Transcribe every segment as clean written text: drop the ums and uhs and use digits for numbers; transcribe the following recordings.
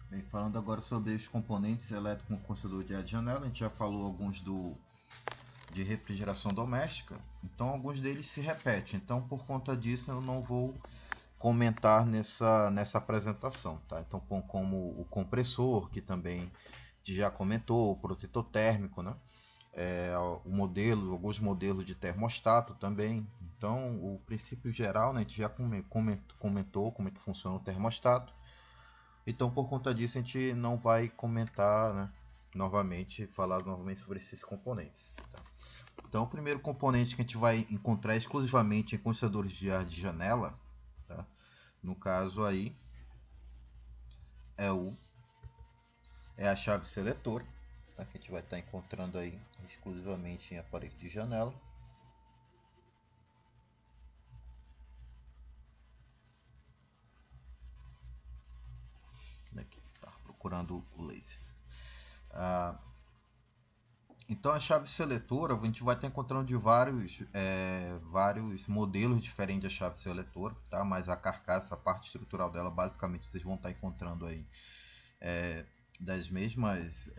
Bem, falando agora sobre os componentes elétricos no condensador de ar de janela, a gente já falou alguns de refrigeração doméstica, então alguns deles se repetem, então por conta disso eu não vou comentar nessa apresentação, tá? Então como o compressor, que também a gente já comentou, o protetor térmico, né? O modelo, alguns modelos de termostato também. Então o princípio geral, né, a gente já comentou como é que funciona o termostato. Então, por conta disso, a gente não vai comentar, né, falar novamente sobre esses componentes. Tá? Então, o primeiro componente que a gente vai encontrar exclusivamente em condensadores de ar de janela, tá? No caso aí, é a chave seletora, tá? Que a gente vai estar encontrando aí exclusivamente em aparelho de janela. Aqui, tá procurando o laser. Então a chave seletora, a gente vai estar encontrando de vários modelos diferentes da chave seletora, tá? Mas a carcaça, a parte estrutural dela, basicamente vocês vão estar encontrando aí das mesmas,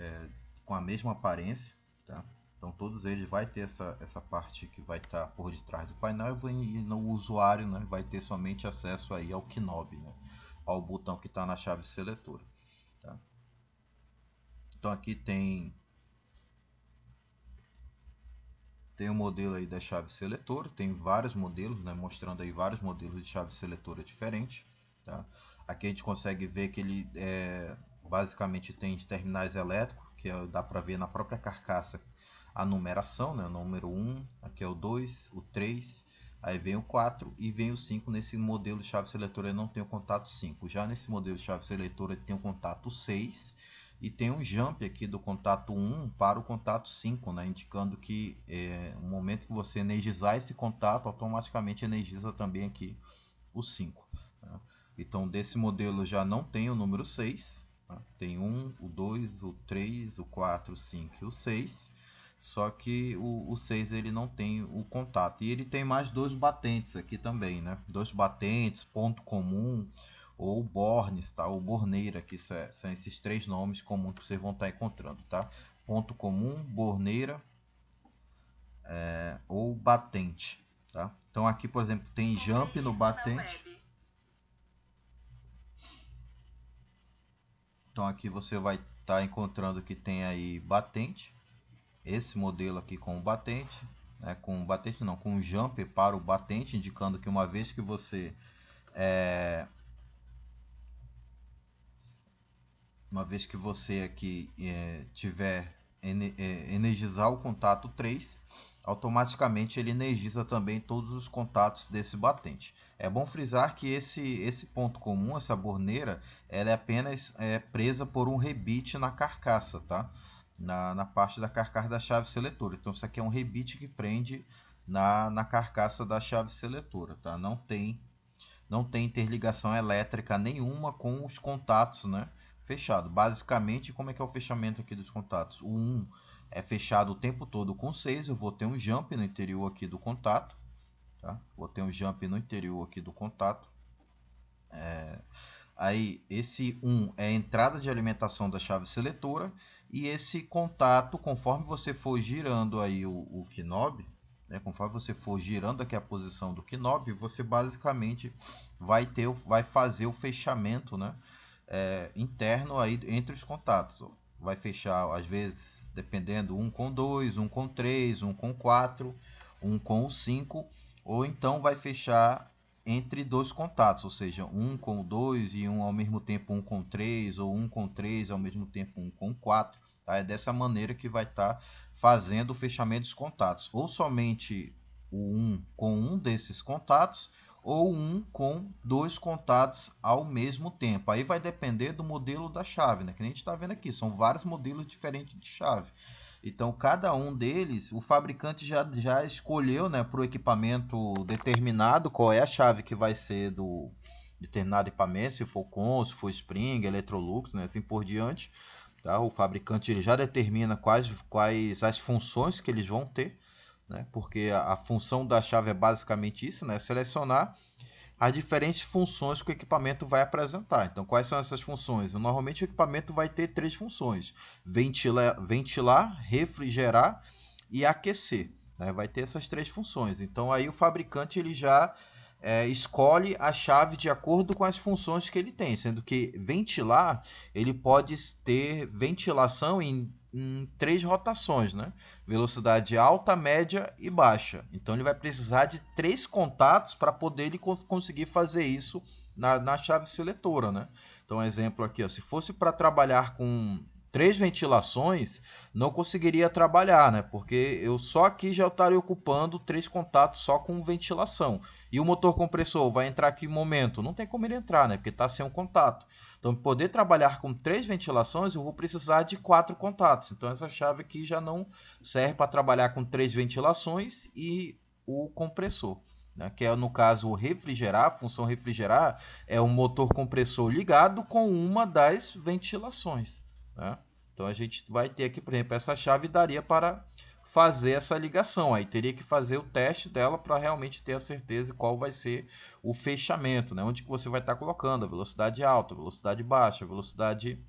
com a mesma aparência, tá? Então todos eles vai ter essa parte que vai estar por detrás do painel e no usuário, né, vai ter somente acesso aí ao knob, né, ao botão que está na chave seletora. Tá? Então aqui tem o modelo aí da chave seletora, tem vários modelos, né, mostrando aí vários modelos de chave seletora diferentes. Tá? Aqui a gente consegue ver que ele basicamente tem terminais elétricos, que dá para ver na própria carcaça a numeração, né, o número 1, aqui é o 2, o 3, aí vem o 4 e vem o 5. Nesse modelo de chave seletora ele não tem o contato 5. Já nesse modelo de chave seletora ele tem o contato 6 e tem um jump aqui do contato 1 para o contato 5, né, indicando que no momento que você energizar esse contato, automaticamente energiza também aqui o 5. Tá? Então desse modelo já não tem o número 6, tá? Tem o 2, o 3, o 4, o 5 e o 6. Só que o 6 ele não tem o contato. E ele tem mais dois batentes aqui também, né? Dois batentes, ponto comum ou bornes, tá? Ou borneira, que são esses três nomes comuns que vocês vão estar encontrando, tá? Ponto comum, borneira ou batente, tá? Então aqui, por exemplo, tem jump no batente. Então aqui você vai estar encontrando que tem aí batente. Esse modelo aqui com o batente, né, com o jump para o batente, indicando que uma vez que você aqui tiver energizar o contato 3, automaticamente ele energiza também todos os contatos desse batente. É bom frisar que esse ponto comum, essa borneira, ela é apenas presa por um rebite na carcaça, tá? Na parte da carcaça da chave seletora. Então isso aqui é um rebite que prende na carcaça da chave seletora, tá? Não tem interligação elétrica nenhuma com os contatos, né, fechado. Basicamente, como é que é o fechamento aqui dos contatos? O 1 é fechado o tempo todo com 6, eu vou ter um jump no interior aqui do contato, tá? Vou ter um jump no interior aqui do contato. Aí esse 1 é a entrada de alimentação da chave seletora e esse contato, conforme você for girando aí o knob, né, conforme você for girando aqui a posição do knob, você basicamente vai fazer o fechamento, né, interno aí entre os contatos. Vai fechar, às vezes, dependendo, um com 2, um com 3, um com 4, um com 5, ou então vai fechar entre dois contatos, ou seja, um com 2 e um ao mesmo tempo um com 3, ou um com 3 ao mesmo tempo um com 4. Tá? É dessa maneira que vai estar fazendo o fechamento dos contatos, ou somente o 1 com um desses contatos, ou um com dois contatos ao mesmo tempo. Aí vai depender do modelo da chave, né? Que a gente está vendo aqui, são vários modelos diferentes de chave. Então, cada um deles, o fabricante já escolheu, né, para o equipamento determinado qual é a chave que vai ser do determinado equipamento, se for Con, se for Spring, Electrolux, né, assim por diante. Tá? O fabricante ele já determina quais as funções que eles vão ter, né, porque a função da chave é basicamente isso, né, selecionar as diferentes funções que o equipamento vai apresentar. Então, quais são essas funções? Normalmente o equipamento vai ter 3 funções: ventilar, refrigerar e aquecer, né? Vai ter essas 3 funções. Então, aí o fabricante ele já escolhe a chave de acordo com as funções que ele tem, sendo que ventilar, ele pode ter ventilação em 3 rotações, né? Velocidade alta, média e baixa. Então ele vai precisar de 3 contatos para poder ele conseguir fazer isso na chave seletora, né? Então, exemplo aqui, ó, se fosse para trabalhar com 3 ventilações, não conseguiria trabalhar, né? Porque eu só aqui já estaria ocupando 3 contatos só com ventilação. E o motor compressor vai entrar aqui em momento? Não tem como ele entrar, né? Porque está sem um contato. Então, para poder trabalhar com 3 ventilações, eu vou precisar de 4 contatos. Então, essa chave aqui já não serve para trabalhar com 3 ventilações e o compressor, né? Que é, no caso, o refrigerar. A função refrigerar é um motor compressor ligado com uma das ventilações, né? Então, a gente vai ter aqui, por exemplo, essa chave daria para fazer essa ligação. Aí teria que fazer o teste dela para realmente ter a certeza de qual vai ser o fechamento, né? Onde que você vai estar colocando a velocidade alta, a velocidade baixa, a velocidade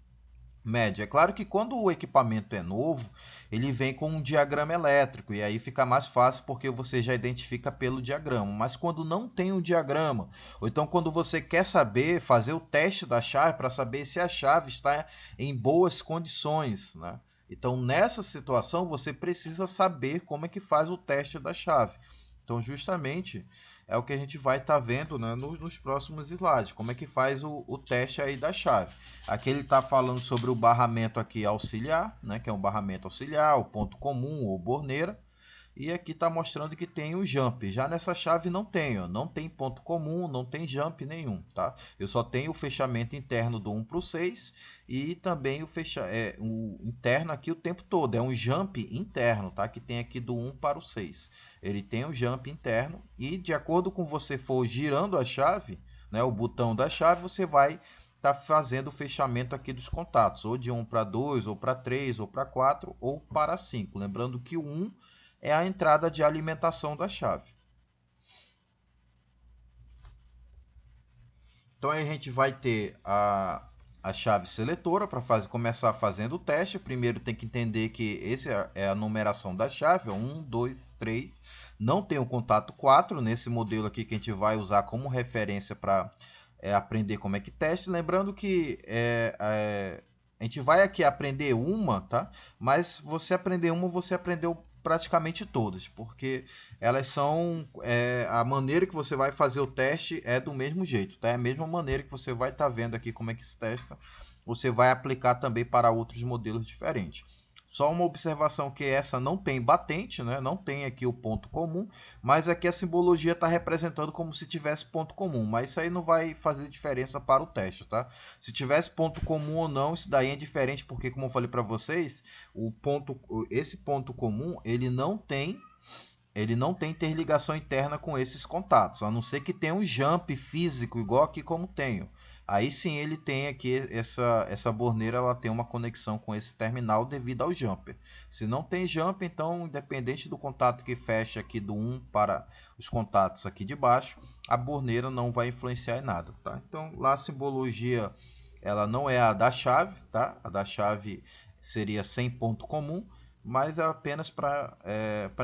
média. É claro que quando o equipamento é novo, ele vem com um diagrama elétrico e aí fica mais fácil porque você já identifica pelo diagrama. Mas quando não tem um diagrama, ou então quando você quer saber, fazer o teste da chave para saber se a chave está em boas condições, né? Então, nessa situação, você precisa saber como é que faz o teste da chave. Então, justamente, é o que a gente vai estar vendo, né, nos próximos slides. Como é que faz o teste aí da chave. Aqui ele está falando sobre o barramento aqui auxiliar, né, que é um barramento auxiliar, o ponto comum ou borneira. E aqui está mostrando que tem o jump. Já nessa chave não tem, ó, não tem ponto comum, não tem jump nenhum, tá? Eu só tenho o fechamento interno do 1 para o 6 e também o interno aqui o tempo todo. É um jump interno, tá? Que tem aqui do 1 para o 6. Ele tem o jump interno e de acordo com você for girando a chave, né, o botão da chave, você vai estar fazendo o fechamento aqui dos contatos, ou de 1 para 2, ou para 3, ou para 4, ou para 5. Lembrando que o 1 é a entrada de alimentação da chave. Então aí a gente vai ter a chave seletora para começar fazendo o teste. Primeiro tem que entender que essa é a numeração da chave, 1, 2, 3. Não tem o contato 4 nesse modelo aqui que a gente vai usar como referência para aprender como é que teste. Lembrando que a gente vai aqui aprender uma, tá? Mas você aprender uma, você aprendeu praticamente todas, porque elas são a maneira que você vai fazer o teste é do mesmo jeito, tá? É a mesma maneira que você vai estar vendo aqui como é que se testa, você vai aplicar também para outros modelos diferentes. Só uma observação que essa não tem batente, né? Não tem aqui o ponto comum, mas aqui a simbologia está representando como se tivesse ponto comum, mas isso aí não vai fazer diferença para o teste, tá? Se tivesse ponto comum ou não, isso daí é diferente, porque como eu falei para vocês, esse ponto comum ele não tem interligação interna com esses contatos, a não ser que tenha um jump físico, igual aqui como tenho. Aí sim ele tem aqui, essa borneira ela tem uma conexão com esse terminal devido ao jumper. Se não tem jumper, então independente do contato que fecha aqui do 1 para os contatos aqui de baixo, a borneira não vai influenciar em nada, tá? Então lá a simbologia ela não é a da chave, tá? A da chave seria sem ponto comum, mas é apenas para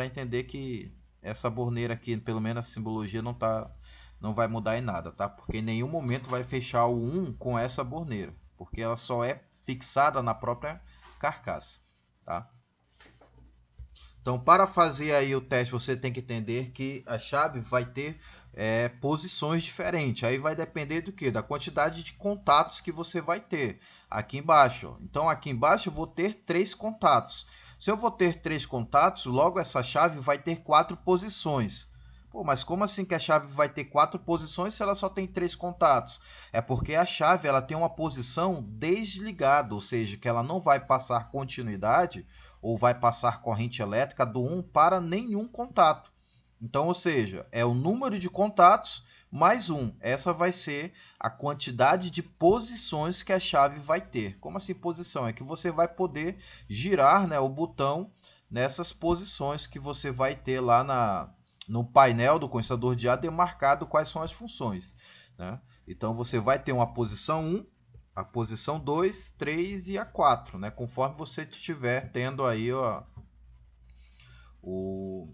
entender que essa borneira aqui, pelo menos a simbologia não vai mudar em nada, tá? Porque em nenhum momento vai fechar o 1 com essa borneira, porque ela só é fixada na própria carcaça, tá? Então, para fazer aí o teste, você tem que entender que a chave vai ter posições diferentes. Aí vai depender do que? Da quantidade de contatos que você vai ter aqui embaixo. Ó. Então, aqui embaixo eu vou ter 3 contatos. Se eu vou ter 3 contatos, logo essa chave vai ter 4 posições. Pô, mas como assim que a chave vai ter 4 posições se ela só tem 3 contatos? É porque a chave ela tem uma posição desligada, ou seja, que ela não vai passar continuidade ou vai passar corrente elétrica do 1 para nenhum contato. Então, ou seja, é o número de contatos mais 1. Essa vai ser a quantidade de posições que a chave vai ter. Como assim posição? É que você vai poder girar, né, o botão nessas posições que você vai ter lá no painel do condensador de ar demarcado quais são as funções, né? Então você vai ter uma posição 1, a posição 2, 3 e a 4, né? Conforme você estiver tendo aí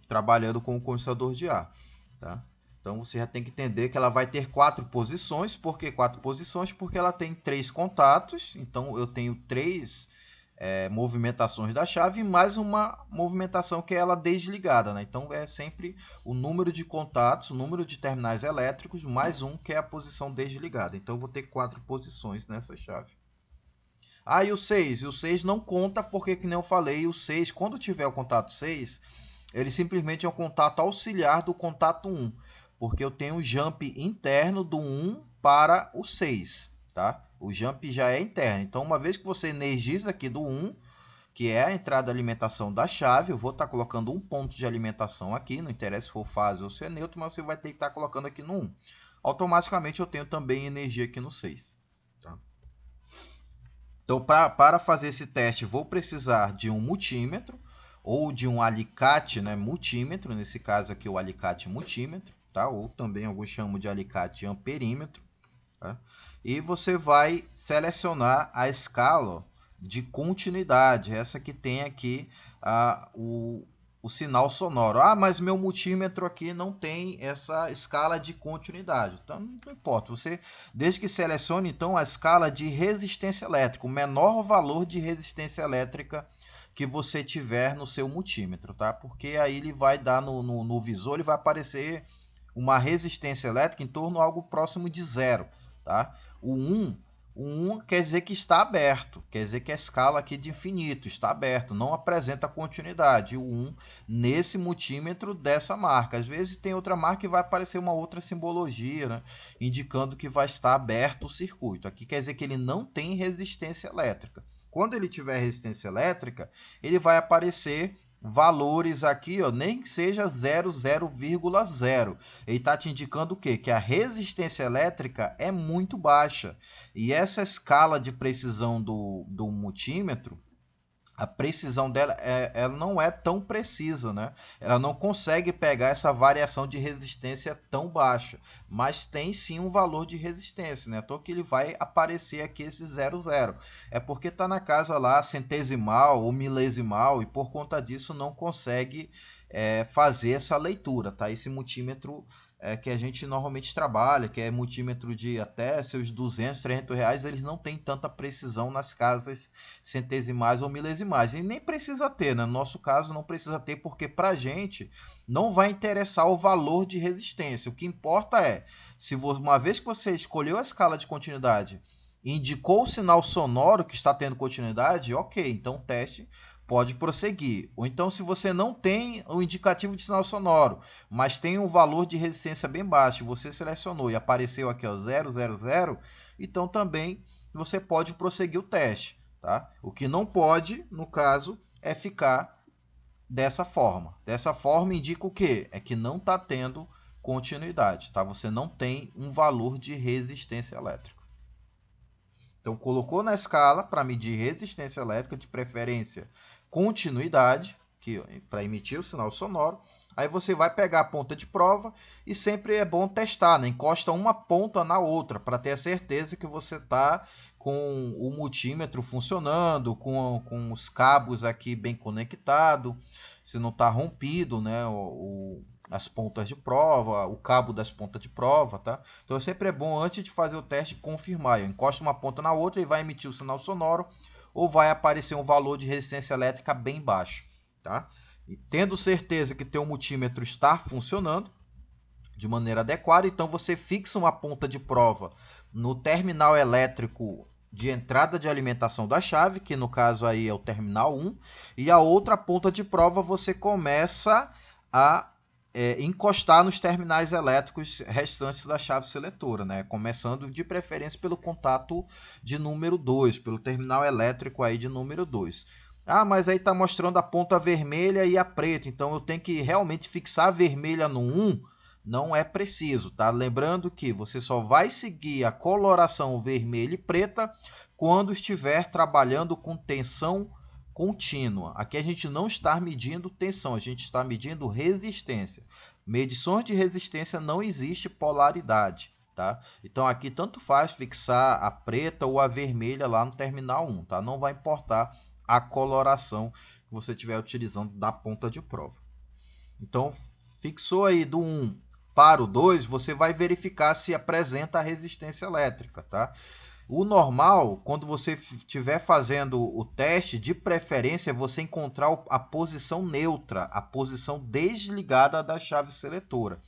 trabalhando com o condensador de ar, tá? Então você já tem que entender que ela vai ter 4 posições. Por que 4 posições? Porque ela tem 3 contatos. Então eu tenho 3 movimentações da chave e mais uma movimentação que é ela desligada, né? Então é sempre o número de contatos, o número de terminais elétricos, mais um que é a posição desligada. Então eu vou ter 4 posições nessa chave. Ah, e o 6? E o 6 não conta porque, que nem eu falei, o 6, quando tiver o contato 6, ele simplesmente é um contato auxiliar do contato 1. Porque eu tenho o jump interno do 1 para o 6, tá? O jump já é interno. Então, uma vez que você energiza aqui do 1, que é a entrada de alimentação da chave, eu vou estar colocando um ponto de alimentação aqui, não interessa se for fase ou se é neutro, mas você vai ter que estar colocando aqui no 1. Automaticamente eu tenho também energia aqui no 6. Tá? Então, para fazer esse teste, vou precisar de um multímetro ou de um alicate, né, multímetro, nesse caso aqui o alicate multímetro, tá? Ou também alguns chamam de alicate amperímetro. Tá? E você vai selecionar a escala de continuidade, essa que tem aqui o sinal sonoro. Ah, mas meu multímetro aqui não tem essa escala de continuidade. Então não importa, você desde que selecione então a escala de resistência elétrica, o menor valor de resistência elétrica que você tiver no seu multímetro, tá? Porque aí ele vai dar no visor, ele vai aparecer uma resistência elétrica em torno de algo próximo de 0, tá? O 1 quer dizer que está aberto, quer dizer que a escala aqui de infinito está aberto, não apresenta continuidade. O 1 nesse multímetro dessa marca. Às vezes tem outra marca e vai aparecer uma outra simbologia, né, indicando que vai estar aberto o circuito. Aqui quer dizer que ele não tem resistência elétrica. Quando ele tiver resistência elétrica, ele vai aparecer valores aqui, ó, nem que seja 0,0. Ele está te indicando o quê? Que a resistência elétrica é muito baixa. E essa escala de precisão do multímetro, a precisão dela ela não é tão precisa, né? Ela não consegue pegar essa variação de resistência tão baixa, mas tem sim um valor de resistência, né? Então que ele vai aparecer aqui esse 0,0. É porque está na casa lá centesimal ou milesimal e por conta disso não consegue fazer essa leitura, tá? Esse multímetro que a gente normalmente trabalha, que é multímetro de até seus 200, 300 reais, eles não têm tanta precisão nas casas centesimais ou milesimais. E nem precisa ter, né? No nosso caso não precisa ter, porque para a gente não vai interessar o valor de resistência. O que importa é, se uma vez que você escolheu a escala de continuidade e indicou o sinal sonoro que está tendo continuidade, ok, então o teste pode prosseguir. Ou então, se você não tem o indicativo de sinal sonoro, mas tem um valor de resistência bem baixo, você selecionou e apareceu aqui 000, então também você pode prosseguir o teste. Tá? O que não pode, no caso, é ficar dessa forma. Dessa forma indica o quê? É que não está tendo continuidade. Tá? Você não tem um valor de resistência elétrica. Então, colocou na escala para medir resistência elétrica, de preferência continuidade, para emitir o sinal sonoro. Aí você vai pegar a ponta de prova e sempre é bom testar, né? Encosta uma ponta na outra para ter a certeza que você está com o multímetro funcionando, com os cabos aqui bem conectados, se não está rompido, né? As pontas de prova, o cabo das pontas de prova, tá? Então sempre é bom, antes de fazer o teste, confirmar. Eu encosto uma ponta na outra e vai emitir o sinal sonoro ou vai aparecer um valor de resistência elétrica bem baixo, tá? E tendo certeza que teu multímetro está funcionando de maneira adequada, então você fixa uma ponta de prova no terminal elétrico de entrada de alimentação da chave, que no caso aí é o terminal 1, e a outra ponta de prova você começa a encostar nos terminais elétricos restantes da chave seletora, né? Começando de preferência pelo contato de número 2, pelo terminal elétrico aí de número 2. Ah, mas aí está mostrando a ponta vermelha e a preta, então eu tenho que realmente fixar a vermelha no 1? Não é preciso, tá? Lembrando que você só vai seguir a coloração vermelha e preta quando estiver trabalhando com tensão contínua. Aqui a gente não está medindo tensão, a gente está medindo resistência. Medições de resistência não existe polaridade, tá? Então aqui tanto faz fixar a preta ou a vermelha lá no terminal 1, tá? Não vai importar a coloração que você estiver utilizando da ponta de prova. Então fixou aí do 1 para o 2, você vai verificar se apresenta a resistência elétrica, tá? O normal, quando você estiver fazendo o teste, de preferência é você encontrar a posição neutra, a posição desligada da chave seletora.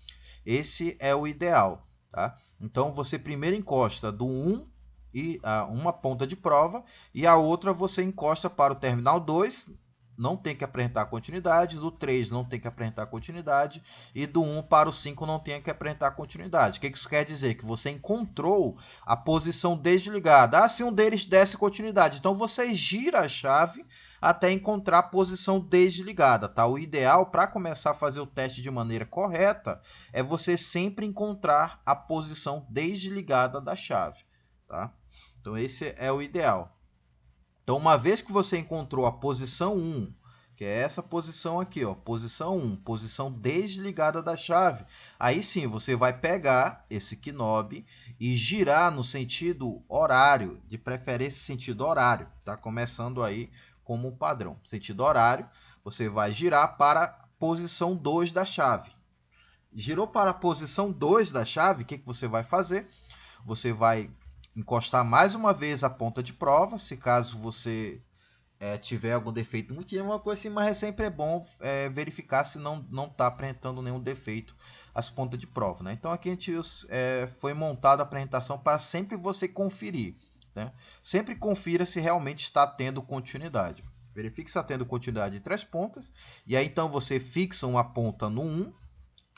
Esse é o ideal, tá? Então você primeiro encosta do 1 e uma ponta de prova e a outra você encosta para o terminal 2, não tem que apresentar continuidade, do 3 não tem que apresentar continuidade e do 1 para o 5 não tem que apresentar continuidade. O que isso quer dizer? Que você encontrou a posição desligada. Se um deles desse continuidade, então você gira a chave até encontrar a posição desligada, tá? O ideal para começar a fazer o teste de maneira correta é você sempre encontrar a posição desligada da chave, tá? Então esse é o ideal. Então, uma vez que você encontrou a posição 1, que é essa posição aqui, ó, posição 1, posição desligada da chave, aí sim você vai pegar esse knob e girar no sentido horário, de preferência sentido horário, tá? Começando aí como padrão. Sentido horário, você vai girar para a posição 2 da chave. Girou para a posição 2 da chave, o que você vai fazer? Você vai encostar mais uma vez a ponta de prova, se caso você tiver algum defeito no motivo, uma coisa assim, mas sempre é bom verificar se não está apresentando nenhum defeito as pontas de prova, né? Então aqui a gente foi montada a apresentação para sempre você conferir, né? Sempre confira se realmente está tendo continuidade. Verifique se está tendo continuidade de 3 pontas, e aí então você fixa uma ponta no 1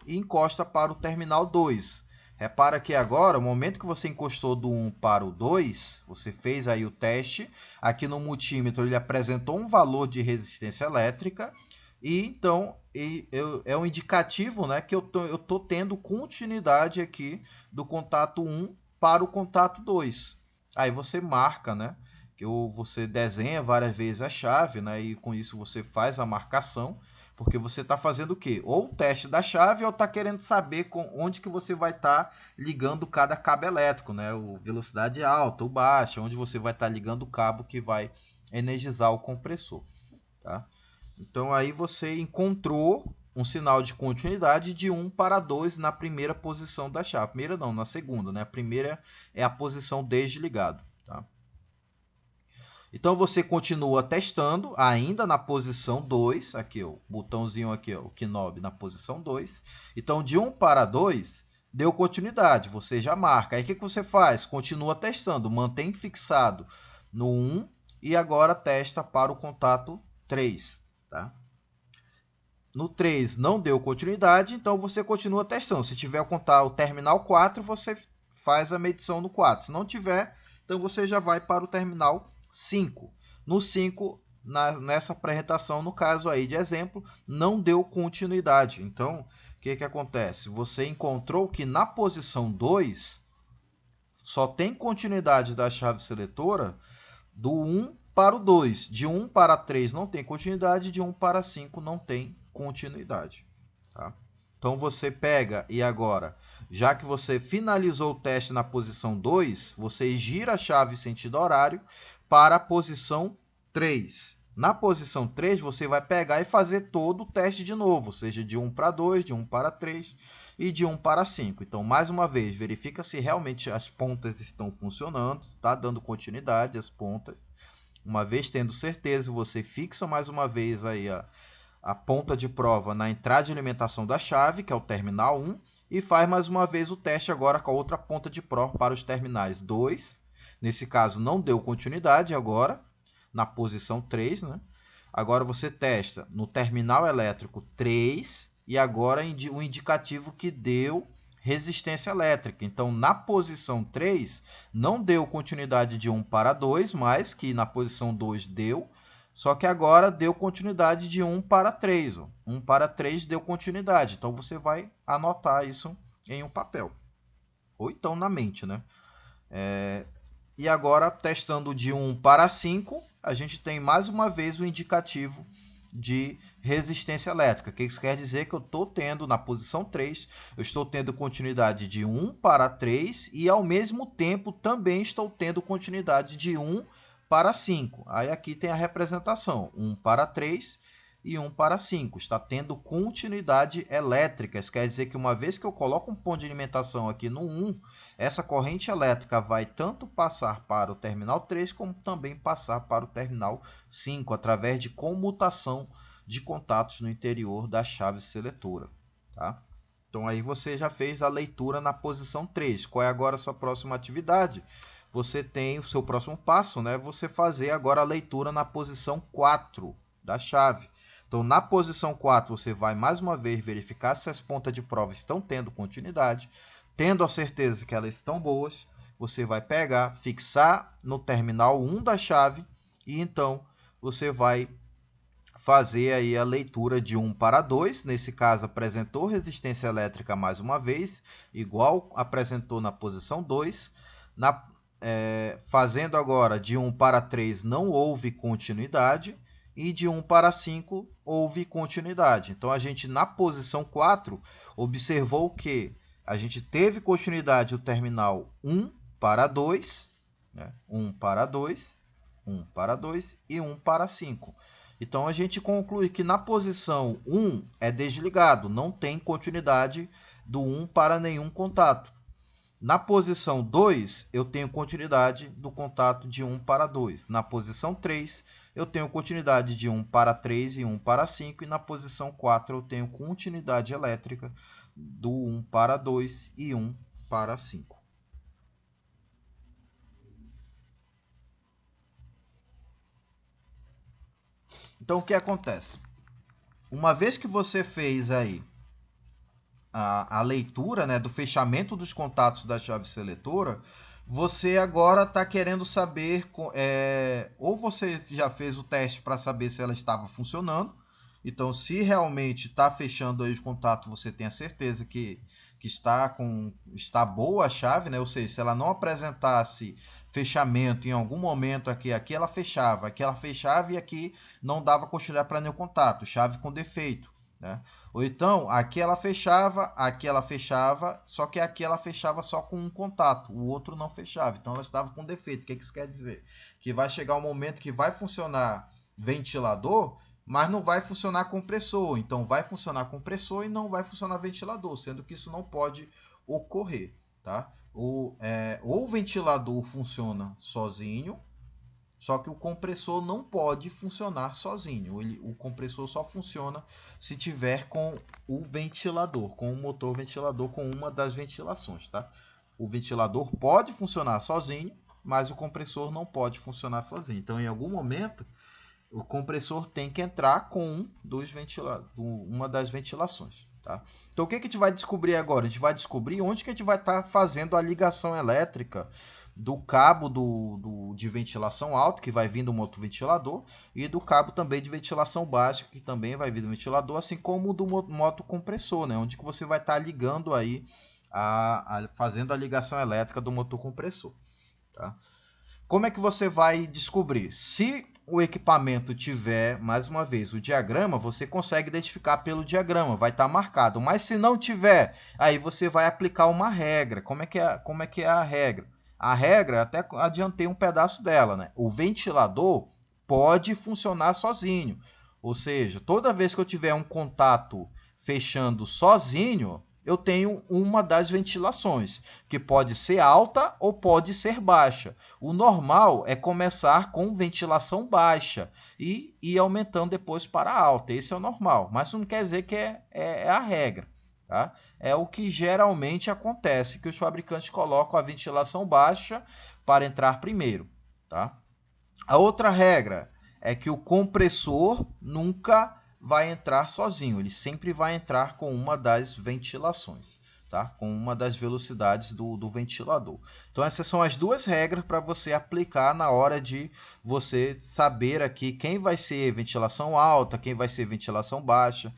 e encosta para o terminal 2. Repara que agora, o momento que você encostou do 1 para o 2, você fez aí o teste. Aqui no multímetro ele apresentou um valor de resistência elétrica. E então é um indicativo, né, que eu tô tendo continuidade aqui do contato 1 para o contato 2. Aí você marca, né, que você desenha várias vezes a chave, né, e com isso você faz a marcação. Porque você está fazendo o quê? Ou o teste da chave ou está querendo saber onde que você vai estar ligando cada cabo elétrico, né? Velocidade alta ou baixa, onde você vai estar ligando o cabo que vai energizar o compressor, tá? Então aí você encontrou um sinal de continuidade de 1 para 2 na primeira posição da chave. Primeira não, na segunda, né? A primeira é a posição desligado, tá? Então você continua testando ainda na posição 2, aqui ó, o botãozinho aqui, ó, o knob na posição 2. Então de 1 para 2 deu continuidade, você já marca. Aí o que você faz? Continua testando, mantém fixado no 1 e agora testa para o contato 3, tá? No 3 não deu continuidade, então você continua testando. Se tiver o terminal 4, você faz a medição no 4. Se não tiver, então você já vai para o terminal 5. No 5, nessa apresentação, no caso aí de exemplo, não deu continuidade. Então, o que acontece? Você encontrou que na posição 2 só tem continuidade da chave seletora do 1 para o 2. De 1 para 3 não tem continuidade, de 1 para 5 não tem continuidade, tá? Então você pega e agora, já que você finalizou o teste na posição 2, você gira a chave em sentido horário para a posição 3. Na posição 3, você vai pegar e fazer todo o teste de novo, seja de 1 para 2, de 1 para 3 e de 1 para 5. Então, mais uma vez, verifica se realmente as pontas estão funcionando, está dando continuidade às pontas. Uma vez tendo certeza, você fixa mais uma vez aí a ponta de prova na entrada de alimentação da chave, que é o terminal 1, e faz mais uma vez o teste agora com a outra ponta de prova para os terminais 2. Nesse caso, não deu continuidade agora, na posição 3, né? Agora você testa no terminal elétrico 3 e agora o indicativo que deu resistência elétrica. Então, na posição 3, não deu continuidade de 1 para 2, mas que na posição 2 deu, só que agora deu continuidade de 1 para 3. 1 para 3 deu continuidade. Então, você vai anotar isso em um papel. Ou então na mente, né? E agora, testando de 1 para 5, a gente tem mais uma vez o indicativo de resistência elétrica. O que isso quer dizer? Que eu estou tendo, na posição 3, eu estou tendo continuidade de 1 para 3 e, ao mesmo tempo, também estou tendo continuidade de 1 para 5. Aí aqui tem a representação, 1 para 3 e 1 para 5. Está tendo continuidade elétrica. Isso quer dizer que uma vez que eu coloco um ponto de alimentação aqui no 1, essa corrente elétrica vai tanto passar para o terminal 3, como também passar para o terminal 5, através de comutação de contatos no interior da chave seletora. Tá? Então aí você já fez a leitura na posição 3. Qual é agora a sua próxima atividade? Você tem o seu próximo passo, né? Você fazer agora a leitura na posição 4 da chave. Então, na posição 4, você vai mais uma vez verificar se as pontas de prova estão tendo continuidade. Tendo a certeza que elas estão boas, você vai pegar, fixar no terminal 1 da chave e então você vai fazer aí a leitura de 1 para 2. Nesse caso, apresentou resistência elétrica mais uma vez, igual apresentou na posição 2. Fazendo agora de 1 para 3, não houve continuidade. E de 1 para 5 houve continuidade. Então, a gente na posição 4 observou que a gente teve continuidade do terminal 1 para 2, né? 1 para 2, 1 para 2 e 1 para 5. Então, a gente conclui que na posição 1 é desligado, não tem continuidade do 1 para nenhum contato. Na posição 2, eu tenho continuidade do contato de 1 para 2. Na posição 3, eu tenho continuidade de 1 para 3 e 1 para 5. E na posição 4, eu tenho continuidade elétrica do 1 para 2 e 1 para 5. Então, o que acontece? Uma vez que você fez aí a leitura, né, do fechamento dos contatos da chave seletora, você agora está querendo saber, ou você já fez o teste para saber se ela estava funcionando. Então, se realmente está fechando aí os contatos, você tem a certeza que está boa a chave, né? Ou seja, se ela não apresentasse fechamento em algum momento aqui ela fechava, e aqui não dava continuidade para nenhum contato, chave com defeito. Né? Ou então, aqui ela fechava, só que aqui ela fechava só com um contato, o outro não fechava, então ela estava com defeito. O que isso quer dizer? Que vai chegar um momento que vai funcionar ventilador, mas não vai funcionar compressor. Então, vai funcionar compressor e não vai funcionar ventilador, sendo que isso não pode ocorrer. Tá? Ou o ventilador funciona sozinho, só que o compressor não pode funcionar sozinho. O compressor só funciona se tiver com o ventilador, com o motor ventilador, com uma das ventilações. Tá? O ventilador pode funcionar sozinho, mas o compressor não pode funcionar sozinho. Então, em algum momento, o compressor tem que entrar com uma das ventilações. Tá? Então, o que a gente vai descobrir agora? A gente vai descobrir onde que a gente vai estar fazendo a ligação elétrica do cabo de ventilação alta, que vai vir do motoventilador, e do cabo também de ventilação baixa, que também vai vir do ventilador, assim como do motocompressor, né? Onde que você vai estar ligando aí, fazendo a ligação elétrica do motor compressor. Tá? Como é que você vai descobrir? Se o equipamento tiver, mais uma vez, o diagrama, você consegue identificar pelo diagrama, vai estar marcado. Mas se não tiver, aí você vai aplicar uma regra. Como é que é a regra? A regra, até adiantei um pedaço dela, né? O ventilador pode funcionar sozinho. Ou seja, toda vez que eu tiver um contato fechando sozinho, eu tenho uma das ventilações, que pode ser alta ou pode ser baixa. O normal é começar com ventilação baixa e ir aumentando depois para alta. Esse é o normal, mas isso não quer dizer que é a regra. Tá? É o que geralmente acontece, que os fabricantes colocam a ventilação baixa para entrar primeiro. Tá? A outra regra é que o compressor nunca vai entrar sozinho, ele sempre vai entrar com uma das ventilações, tá? Com uma das velocidades do ventilador. Então, essas são as duas regras para você aplicar na hora de você saber aqui quem vai ser ventilação alta, quem vai ser ventilação baixa,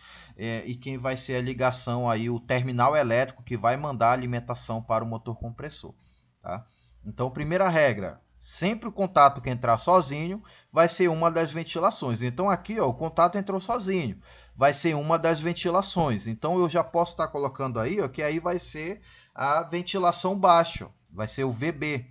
e quem vai ser a ligação, aí, o terminal elétrico que vai mandar a alimentação para o motor compressor. Tá? Então, primeira regra, Sempre o contato que entrar sozinho vai ser uma das ventilações. Então aqui, ó, o contato entrou sozinho, vai ser uma das ventilações. Então eu já posso estar colocando aí, ó, que aí vai ser a ventilação baixa, vai ser o VB.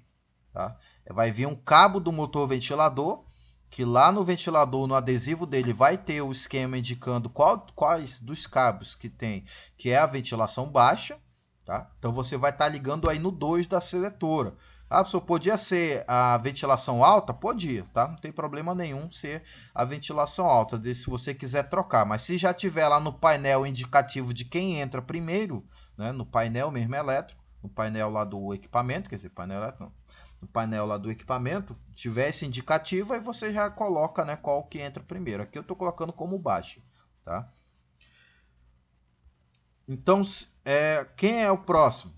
Tá? Vai vir um cabo do motor ventilador, que lá no ventilador, no adesivo dele, vai ter o esquema indicando quais dos cabos que tem, que é a ventilação baixa. Tá? Então você vai estar ligando aí no 2 da seletora. Ah, professor, podia ser a ventilação alta? Podia, tá? Não tem problema nenhum ser a ventilação alta, se você quiser trocar. Mas se já tiver lá no painel indicativo de quem entra primeiro, né, no painel mesmo elétrico, no painel lá do equipamento, quer dizer, painel elétrico não, no painel lá do equipamento, tiver esse indicativo, aí você já coloca, né, qual que entra primeiro. Aqui eu estou colocando como baixa, tá? Então, quem é o próximo?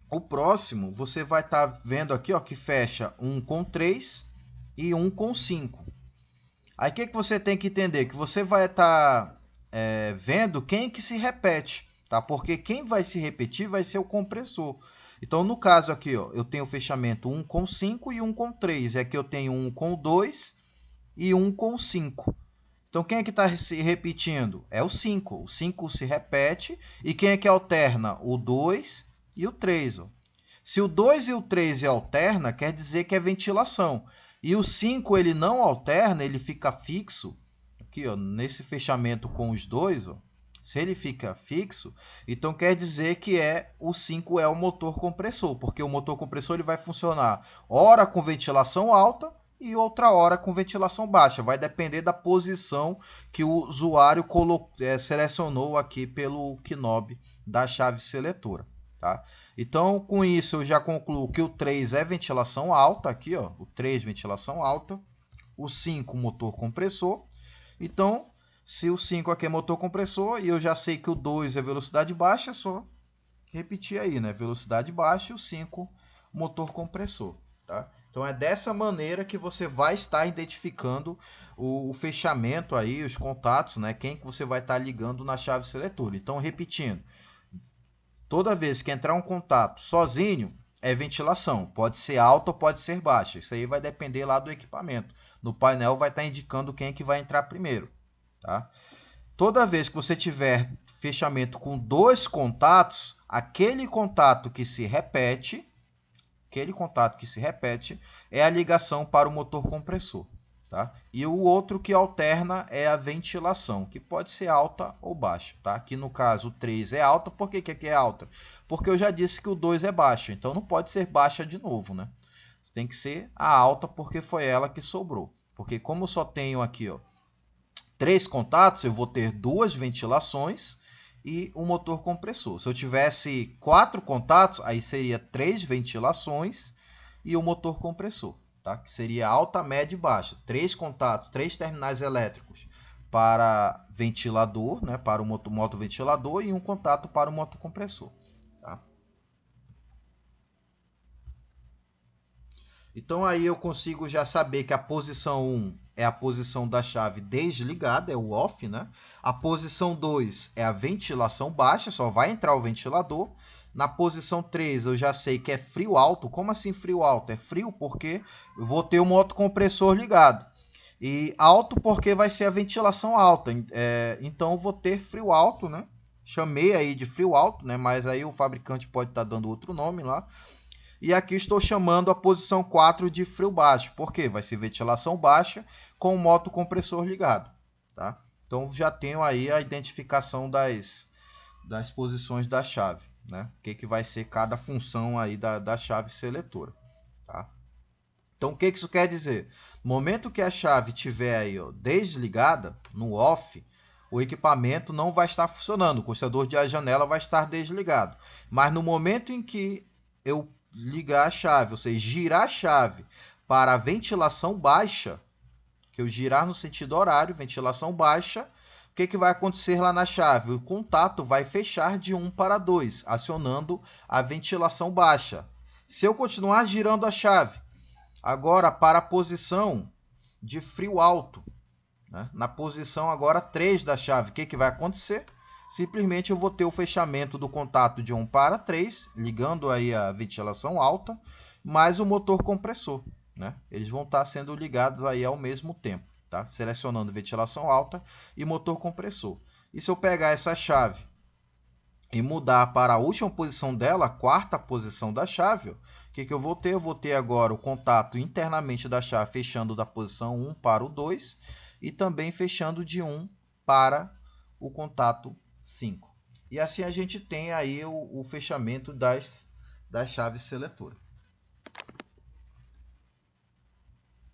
O próximo, você vai estar vendo aqui, ó, que fecha um com 3 e um com 5. Aí o que você tem que entender? Que você vai estar vendo quem que se repete, tá? Porque quem vai se repetir vai ser o compressor. Então, no caso aqui, ó, eu tenho o fechamento 1 com 5 e 1 com 3. E aqui eu tenho 1 com 2 e 1 com 5. Então, quem é que está se repetindo? É o 5. O 5 se repete. E quem é que alterna? O 2 e o 3. Ó. Se o 2 e o 3 alterna, quer dizer que é ventilação. E o 5 ele não alterna, ele fica fixo. Aqui, ó, nesse fechamento com os dois, ó, se ele fica fixo, então quer dizer que o 5 é o motor compressor, porque o motor compressor ele vai funcionar ora com ventilação alta e outra hora com ventilação baixa. Vai depender da posição que o usuário selecionou aqui pelo knob da chave seletora. Tá? Então, com isso, eu já concluo que o 3 é ventilação alta, aqui, ó, o 3 ventilação alta, o 5 motor compressor. Então, se o 5 aqui é motor compressor e eu já sei que o 2 é velocidade baixa, é só repetir aí, né? Velocidade baixa e o 5 motor compressor. Tá? Então, é dessa maneira que você vai estar identificando o fechamento aí, os contatos, né? Quem que você vai estar ligando na chave seletora. Então, repetindo. Toda vez que entrar um contato sozinho, é ventilação. Pode ser alta ou pode ser baixa. Isso aí vai depender lá do equipamento. No painel vai estar indicando quem é que vai entrar primeiro. Tá? Toda vez que você tiver fechamento com 2 contatos, aquele contato que se repete é a ligação para o motor compressor. Tá? E o outro que alterna é a ventilação, que pode ser alta ou baixa. Tá? Aqui no caso o 3 é alta, por que aqui é alta? Porque eu já disse que o 2 é baixa, então não pode ser baixa de novo. Né? Tem que ser a alta porque foi ela que sobrou. Porque como eu só tenho aqui 3 contatos, eu vou ter 2 ventilações e um motor compressor. Se eu tivesse 4 contatos, aí seria 3 ventilações e o motor compressor. Tá? Que seria alta, média e baixa. 3 contatos, 3 terminais elétricos para ventilador, né? Para o motoventilador e um contato para o motocompressor. Tá? Então aí eu consigo já saber que a posição 1 é a posição da chave desligada, é o off. Né? A posição 2 é a ventilação baixa, só vai entrar o ventilador. Na posição 3 eu já sei que é frio alto. Como assim frio alto? É frio porque eu vou ter o motocompressor ligado. E alto porque vai ser a ventilação alta. Então eu vou ter frio alto, né? Chamei aí de frio alto, né? Mas aí o fabricante pode estar dando outro nome lá. E aqui estou chamando a posição 4 de frio baixo. Por quê? Vai ser ventilação baixa com o motocompressor ligado. Tá? Então já tenho aí a identificação das posições da chave. Né? O que vai ser cada função aí da chave seletora. Tá? Então, o que isso quer dizer? No momento que a chave estiver aí, desligada, no off, o equipamento não vai estar funcionando. O condensador de janela vai estar desligado. Mas no momento em que eu ligar a chave, ou seja, girar a chave para a ventilação baixa, que eu girar no sentido horário, ventilação baixa, o que vai acontecer lá na chave? O contato vai fechar de 1 para 2, acionando a ventilação baixa. Se eu continuar girando a chave, agora para a posição de frio alto, né? Na posição agora 3 da chave, o que vai acontecer? Simplesmente eu vou ter o fechamento do contato de 1 para 3, ligando aí a ventilação alta, mais o motor compressor. né? Eles vão estar sendo ligados aí ao mesmo tempo, tá? Selecionando ventilação alta e motor compressor. E se eu pegar essa chave e mudar para a última posição dela, a quarta posição da chave, o que eu vou ter? Eu vou ter agora o contato internamente da chave fechando da posição 1 para o 2 e também fechando de 1 para o contato 5. E assim a gente tem aí o fechamento das chaves seletoras.